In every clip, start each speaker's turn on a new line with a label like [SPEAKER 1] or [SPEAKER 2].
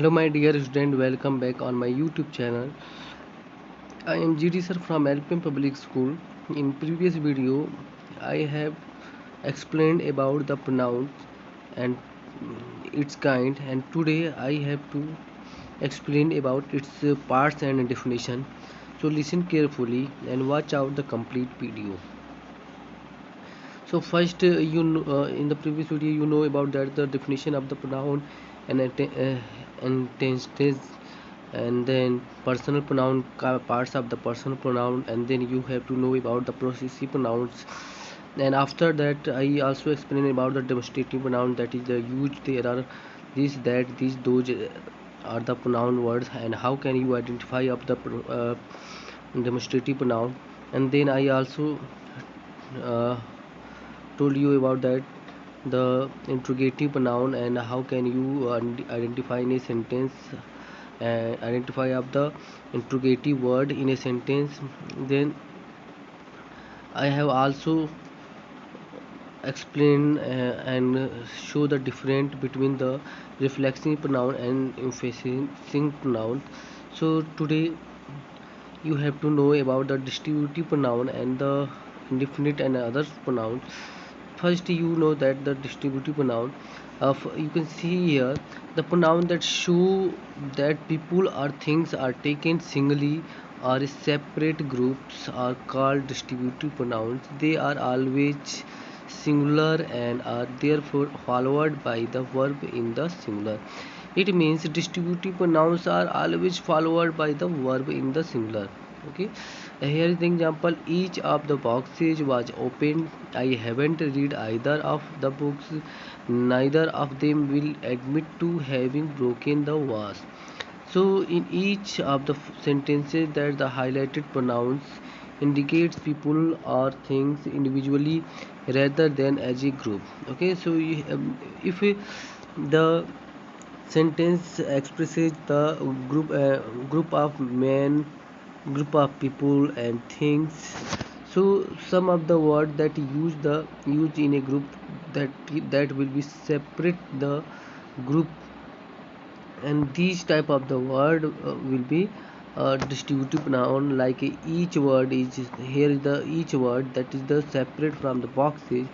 [SPEAKER 1] Hello my dear student, welcome back on my YouTube channel. I am GD sir from LPM Public School. In previous video, I have explained about the pronoun and its kind, and today I have to explain about its parts and definition. So listen carefully and watch out the complete video. So first, in the previous video you know about that the definition of the pronoun and intenses, and then personal pronoun, parts of the personal pronoun, and then you have to know about the possessive pronouns. And after that I also explain about the demonstrative pronoun, that is the use. There are this, that, these, those are the pronoun words, and how can you identify of the demonstrative pronoun. And then I also uh, told you about that the interrogative pronoun, and how can you identify in a sentence, identify of the interrogative word in a sentence. Then I have also explain and show the difference between the reflexive pronoun and emphasizing pronoun. So today you have to know about the distributive pronoun and the indefinite and other pronouns. First, you know that the distributive pronoun of, you can see here, the pronoun that show that people or things are taken singly or separate groups are called distributive pronouns. They are always singular and are therefore followed by the verb in the singular. It means distributive pronouns are always followed by the verb in the singular. Okay, here is the example: each of the boxes was opened. I haven't read either of the books. Neither of them will admit to having broken the vase. So in each of the sentences, that the highlighted pronouns indicates people or things individually rather than as a group. Okay, so if the sentence expresses the group of men, group of people and things, so some of the word that used in a group, that will be separate the group, and these type of the word will be distributive noun. Like each word is, here is the each word that is the separate from the boxes,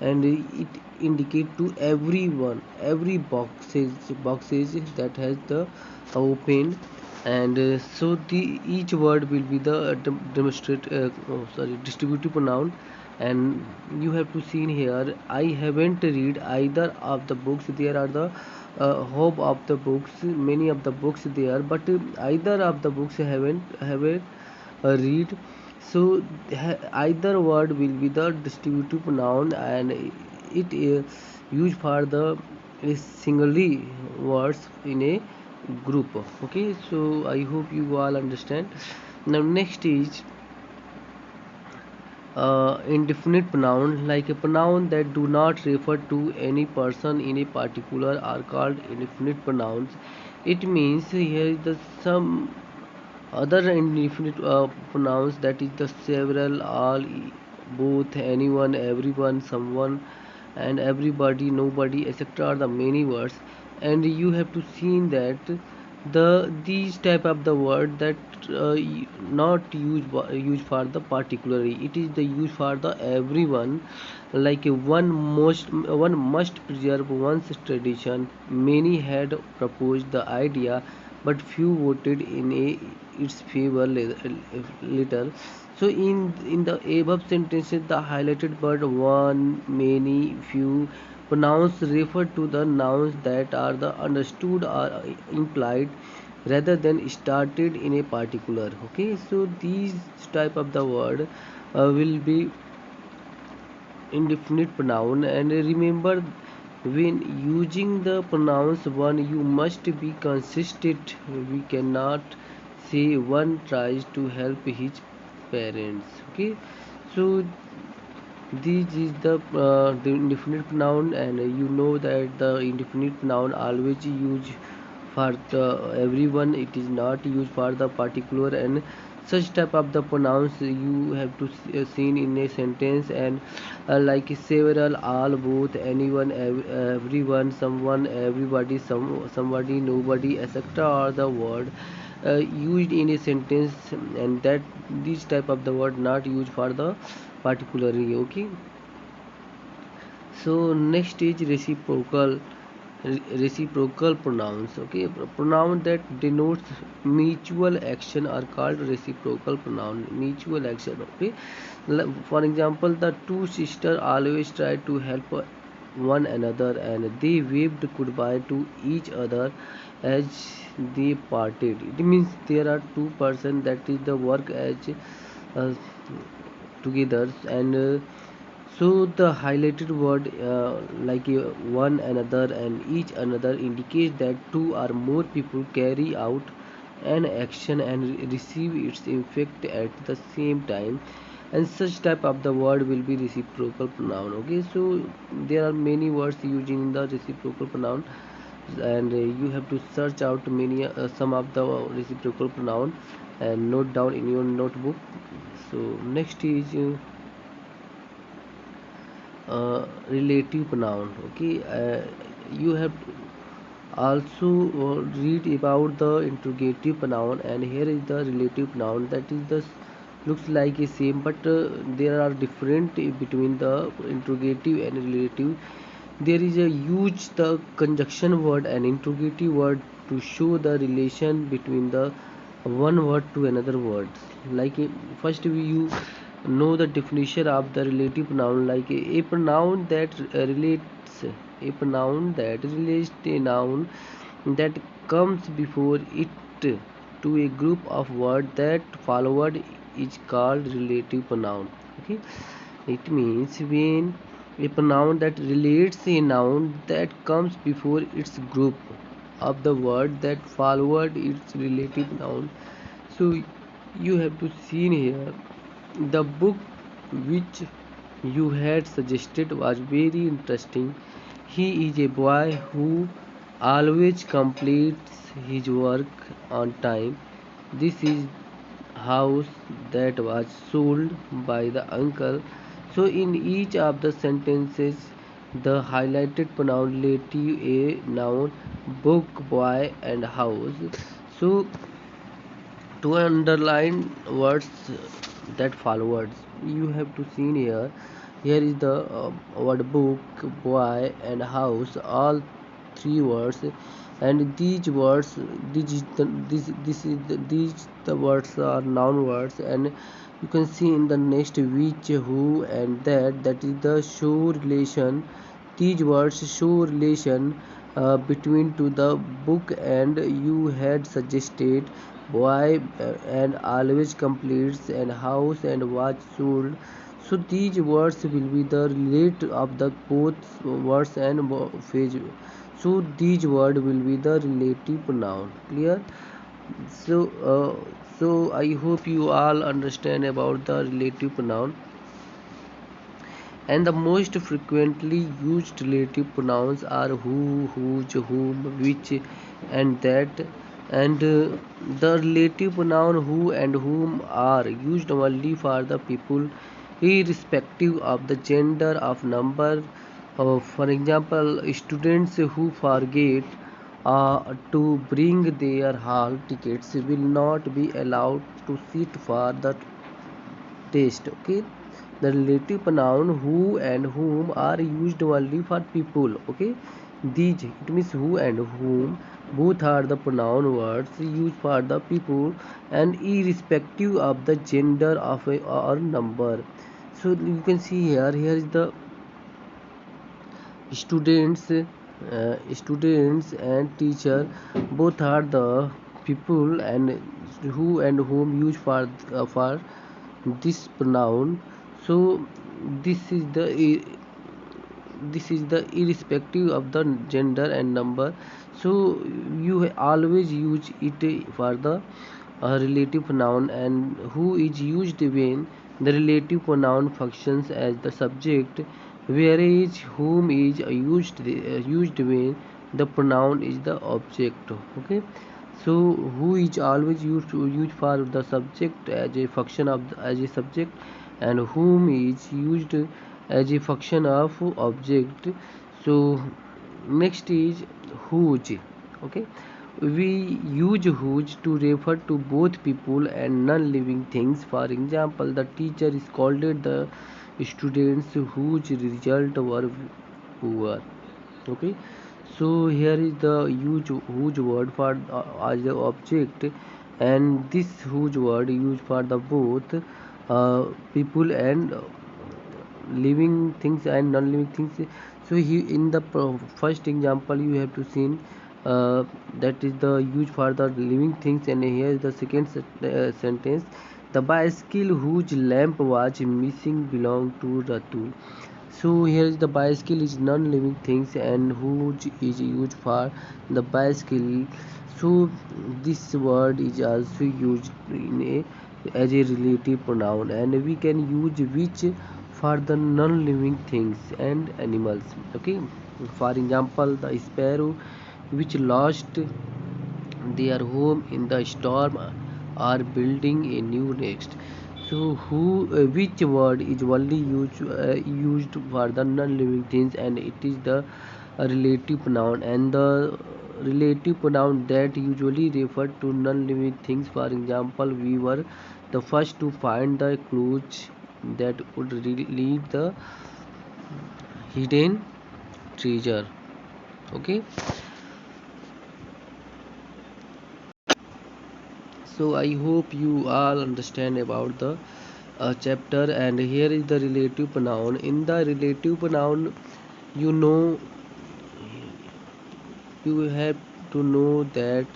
[SPEAKER 1] and it indicate to everyone, every boxes that has the open. And so the each word will be the distributive pronoun. And you have to see in here, I haven't read either of the books. There are the hope of the books, many of the books there, but either of the books haven't read. So either word will be the distributive pronoun, and it is used for the singly words in a group. Okay, so I hope you all understand. Now next is indefinite pronoun. Like a pronoun that do not refer to any person in a particular are called indefinite pronouns. It means here is the some other indefinite pronouns, that is the several, all, both, anyone, everyone, someone, and everybody, nobody, etc. are the many words. And you have to see that these type of the word that not used for the particularly, it is the use for the everyone. Like one must preserve one's tradition. Many had proposed the idea, but few voted in its favor later. So in the above sentences, the highlighted word one, many, few pronouns refer to the nouns that are the understood or implied rather than started in a particular. Okay, so these type of the word will be indefinite pronoun. And remember, when using the pronouns one, you must be consistent. We cannot say one tries to help his parents. Okay, so this is the indefinite pronoun. And you know that the indefinite pronoun always used for the everyone, it is not used for the particular. And Such type of the pronouns you have to seen in a sentence, and like several, all, both, anyone, everyone, someone, everybody, somebody, nobody, etc. are the word used in a sentence, and that this type of the word not used for the particularly. Okay, so next is reciprocal pronouns. Okay, pronoun that denotes mutual action are called reciprocal pronoun. Mutual action. Okay, for example, the two sisters always try to help one another, and they waved goodbye to each other as they parted. It means there are two persons that is the work as uh, together, and so the highlighted word like one another and each another indicates that two or more people carry out an action and receive its effect at the same time, and such type of the word will be reciprocal pronoun. Okay, so there are many words used in the reciprocal pronoun, and you have to search out many some of the reciprocal pronoun and note down in your notebook. So next is relative pronoun. Okay, you have also read about the interrogative pronoun, and here is the relative pronoun, that is the looks like a same, but there are different between the interrogative and relative. There is a huge the conjunction word and interrogative word to show the relation between the one word to another word. Like first we you know the definition of the relative pronoun, like a pronoun that relates a pronoun that relates a noun that comes before it to a group of words that followed is called relative pronoun. Okay, it means when a pronoun that relates a noun that comes before its group of the word that followed its relative noun. So you have to see here the book which you had suggested was very interesting. He is a boy who always completes his work on time. This is house that was sold by the uncle. So in each of the sentences, the highlighted pronoun relative a noun, book, boy, and house. So to underline words that followers, you have to see here. Here is the word book, boy, and house, all three words, and these words, these the words are noun words, and you can see in the next which, who, and that is the show relation. These words show relation between to the book, and you had suggested boy and always completes, and house and watch sold. So these words will be the relate of the both words and phrase. So these word will be the relative pronoun. Clear? So I hope you all understand about the relative pronoun. And the most frequently used relative pronouns are who, whose, whom, which, and that. And the relative pronoun who and whom are used only for the people irrespective of the gender of number. For example, students who forget to bring their hall tickets will not be allowed to sit for the test. Okay, the relative pronoun who and whom are used only for people. Okay, these, it means who and whom, both are the pronoun words used for the people and irrespective of the gender of a or number. So you can see here is the students and teacher, both are the people, and who and whom used for this pronoun. So this is the this is the irrespective of the gender and number. So you always use it for the relative pronoun, and who is used when the relative pronoun functions as the subject, whereas whom is used when the pronoun is the object. Okay, So who is always used for the subject as a function of as a subject, and whom is used as a function of object. So next is whose. Okay, we use whose to refer to both people and non-living things. For example, the teacher is called the students whose result were poor. Okay, so here is the huge word for as the object, and this huge word used for the both people and living things and non-living things. So he in the first example you have to see that is the use for the living things, and here is the second sentence. The bicycle whose lamp was missing belonged to Ratu. So here is the bicycle is non-living things and whose is used for the bicycle. So this word is also used in as a relative pronoun, and we can use which for the non-living things and animals. Okay, for example, the sparrow which lost their home in the storm are building a new nest. So who which word is only used for the non-living things, and it is the relative pronoun, and the relative pronoun that usually refer to non-living things. For example, we were the first to find the clues that would lead the hidden treasure. Okay, so I hope you all understand about the chapter. And here is the relative pronoun. In the relative pronoun, you know, you have to know that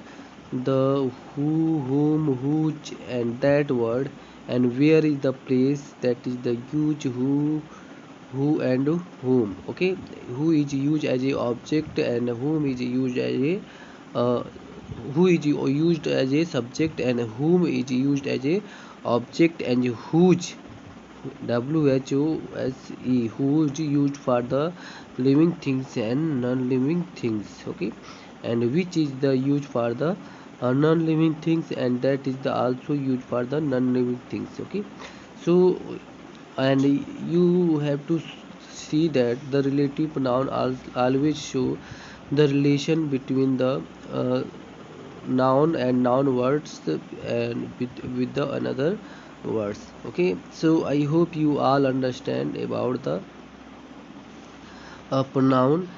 [SPEAKER 1] the who, whom, whose, and that word, and where is the place, that is the huge who and whom. Okay, who is used as a object and whom is used as a uh, who is used as a subject and whom is used as a object, and whose WHOSE whose used for the living things and non-living things. Okay, and which is the used for the non-living things, and that is the also used for the non-living things. Okay, so and you have to see that the relative pronoun always show the relation between the uh, noun and noun words and with the another words. Okay, so I hope you all understand about the pronoun.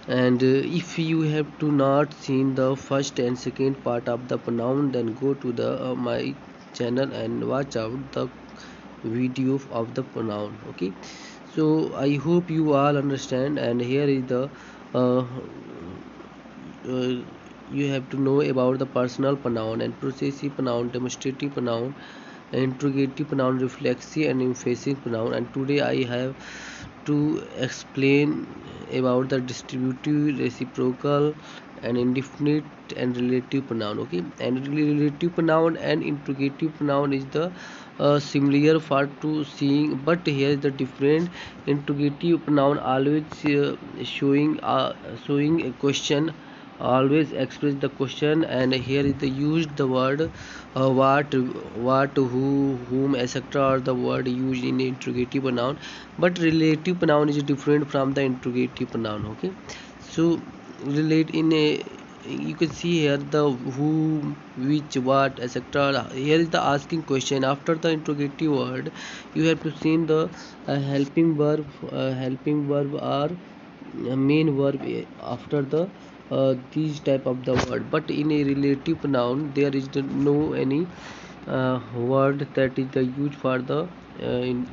[SPEAKER 1] And if you have to not seen the first and second part of the pronoun, then go to the my channel and watch out the video of the pronoun. Okay, so I hope you all understand. And here is the uh, uh, you have to know about the personal pronoun and possessive pronoun, demonstrative pronoun, interrogative pronoun, reflexive and emphatic pronoun. And today I have to explain about the distributive, reciprocal, and indefinite and relative pronoun. Okay, and relative pronoun and interrogative pronoun is the similar for to seeing, but here is the different. Interrogative pronoun always showing a question, always express the question, and here is the used the word what, who, whom, etc. are the word used in interrogative pronoun, but relative pronoun is different from the interrogative pronoun. Okay, so relate in a, you can see here the who, which, what, etc. Here is the asking question. After the interrogative word you have to see the helping verb or main verb after the these type of the word. But in a relative noun there is no any word that is the used for the in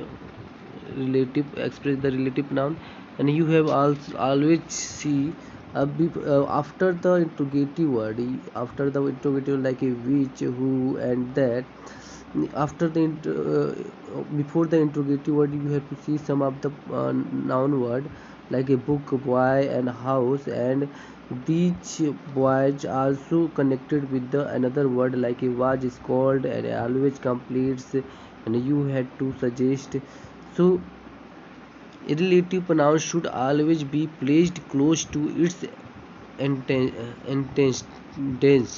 [SPEAKER 1] relative express the relative noun. And you have also always see after the interrogative word, after the interrogative like a which, who, and that, after the before the interrogative word you have to see some of the noun word like a book, boy, and house, and these boys also connected with the another word like a was is called and always completes, and you had to suggest. So relative pronoun should always be placed close to its intense.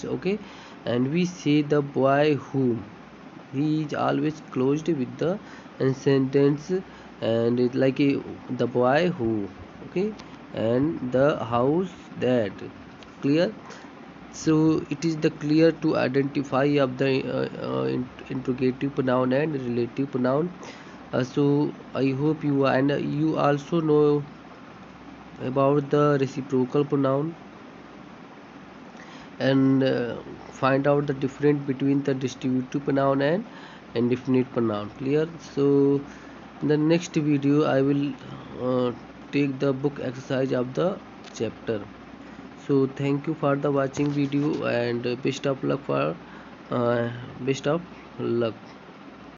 [SPEAKER 1] Okay, and we say the boy who, he is always closed with the sentence, and it's like the boy who. Okay, and the house that. Clear? So it is the clear to identify of the interrogative pronoun and relative pronoun. So I hope you, and you also know about the reciprocal pronoun, and find out the difference between the distributive pronoun and indefinite pronoun. Clear? So in the next video I will take the book exercise of the chapter. So thank you for the watching video, and best of luck.